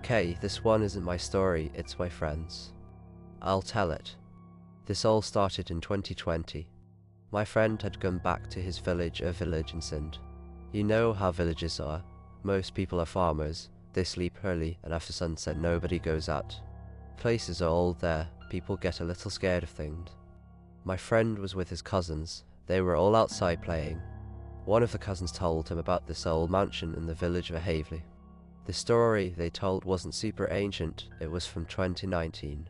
Okay, this one isn't my story, it's my friend's. I'll tell it. This all started in 2020. My friend had come back to his village in Sindh. You know how villages are. Most people are farmers. They sleep early, and after sunset nobody goes out. Places are old there. People get a little scared of things. My friend was with his cousins. They were all outside playing. One of the cousins told him about this old mansion in the village of Haveli. The story they told wasn't super ancient, it was from 2019.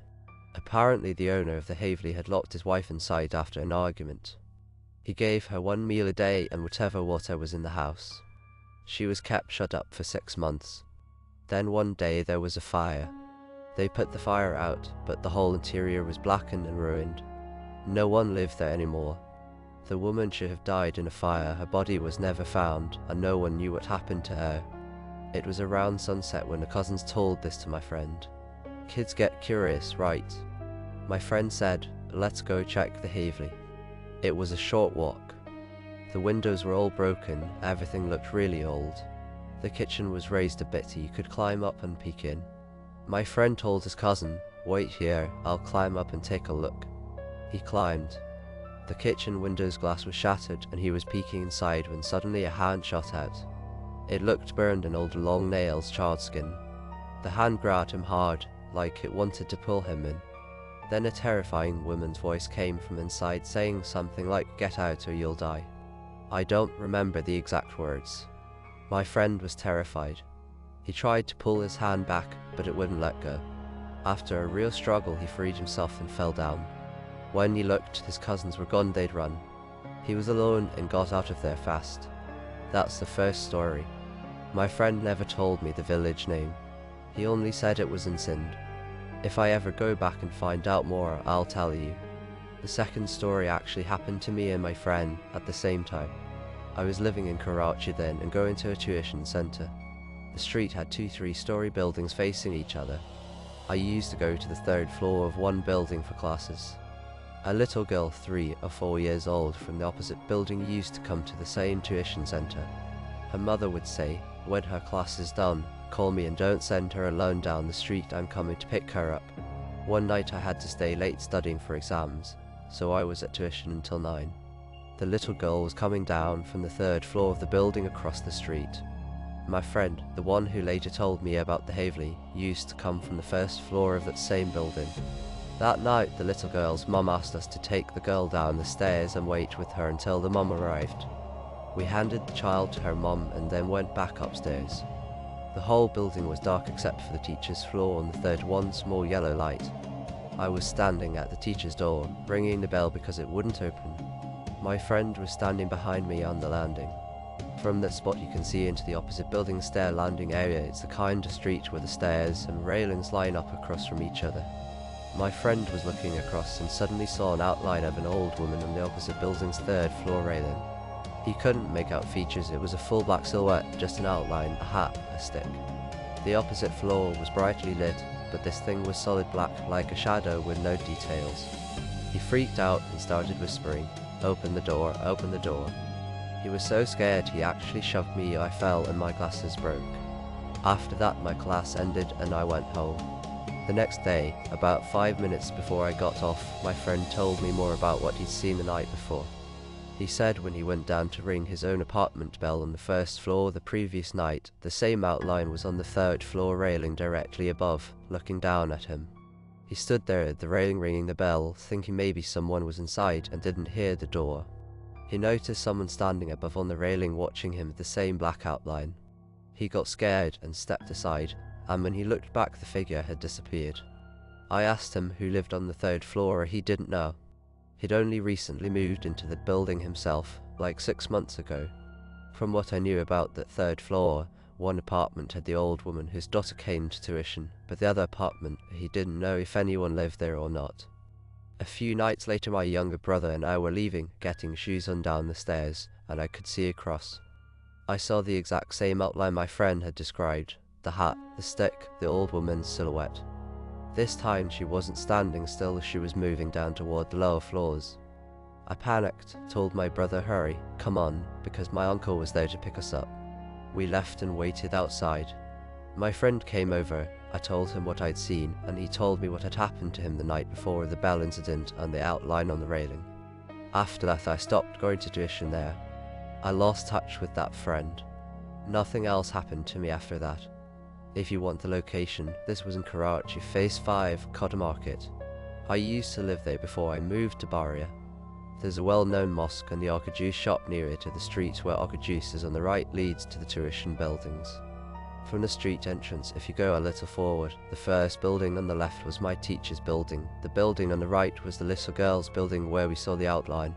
Apparently the owner of the Haveli had locked his wife inside after an argument. He gave her one meal a day and whatever water was in the house. She was kept shut up for 6 months. Then one day there was a fire. They put the fire out, but the whole interior was blackened and ruined. No one lived there anymore. The woman should have died in a fire, her body was never found, and no one knew what happened to her. It was around sunset when the cousins told this to my friend. Kids get curious, right? My friend said, let's go check the Haveli. It was a short walk. The windows were all broken, everything looked really old. The kitchen was raised a bit so you could climb up and peek in. My friend told his cousin, wait here, I'll climb up and take a look. He climbed. The kitchen window's glass was shattered and he was peeking inside when suddenly a hand shot out. It looked burned and old long nails, charred skin. The hand grabbed him hard, like it wanted to pull him in. Then a terrifying woman's voice came from inside saying something like, get out or you'll die. I don't remember the exact words. My friend was terrified. He tried to pull his hand back, but it wouldn't let go. After a real struggle, he freed himself and fell down. When he looked, his cousins were gone, they'd run. He was alone and got out of there fast. That's the first story. My friend never told me the village name. He only said it was in Sindh. If I ever go back and find out more, I'll tell you. The second story actually happened to me and my friend at the same time. I was living in Karachi then and going to a tuition centre. The street had 2 3-story buildings facing each other. I used to go to the 3rd floor of one building for classes. A little girl 3 or 4 years old from the opposite building used to come to the same tuition centre. Her mother would say, when her class is done, call me and don't send her alone down the street, I'm coming to pick her up. One night I had to stay late studying for exams, so I was at tuition until 9. The little girl was coming down from the 3rd floor of the building across the street. My friend, the one who later told me about the Haveli, used to come from the 1st floor of that same building. That night the little girl's mum asked us to take the girl down the stairs and wait with her until the mum arrived. We handed the child to her mum and then went back upstairs. The whole building was dark except for the teacher's floor on the 3rd one small yellow light. I was standing at the teacher's door, ringing the bell because it wouldn't open. My friend was standing behind me on the landing. From that spot you can see into the opposite building stair landing area. It's the kind of street where the stairs and railings line up across from each other. My friend was looking across and suddenly saw an outline of an old woman on the opposite building's 3rd floor railing. He couldn't make out features, it was a full black silhouette, just an outline, a hat, a stick. The opposite floor was brightly lit, but this thing was solid black, like a shadow with no details. He freaked out and started whispering, open the door, open the door. He was so scared he actually shoved me, I fell and my glasses broke. After that my class ended and I went home. The next day, about 5 minutes before I got off, my friend told me more about what he'd seen the night before. He said when he went down to ring his own apartment bell on the 1st floor the previous night, the same outline was on the 3rd floor railing directly above, looking down at him. He stood there at the railing ringing the bell, thinking maybe someone was inside and didn't hear the door. He noticed someone standing above on the railing watching him with the same black outline. He got scared and stepped aside, and when he looked back the figure had disappeared. I asked him who lived on the 3rd floor and he didn't know. He'd only recently moved into the building himself, like 6 months ago. From what I knew about that 3rd floor, one apartment had the old woman whose daughter came to tuition, but the other apartment, he didn't know if anyone lived there or not. A few nights later my younger brother and I were leaving, getting shoes on down the stairs, and I could see across. I saw the exact same outline my friend had described, the hat, the stick, the old woman's silhouette. This time she wasn't standing still, she was moving down toward the lower floors. I panicked, told my brother hurry, come on, because my uncle was there to pick us up. We left and waited outside. My friend came over, I told him what I'd seen, and he told me what had happened to him the night before the bell incident and the outline on the railing. After that I stopped going to tuition there. I lost touch with that friend. Nothing else happened to me after that. If you want the location, this was in Karachi, Phase 5, Cotton Market. I used to live there before I moved to Baria. There's a well-known mosque and the Agha Juice shop near it, to the street where Agha Juice is on the right leads to the tuition buildings. From the street entrance, if you go a little forward, the first building on the left was my teacher's building. The building on the right was the little girl's building where we saw the outline.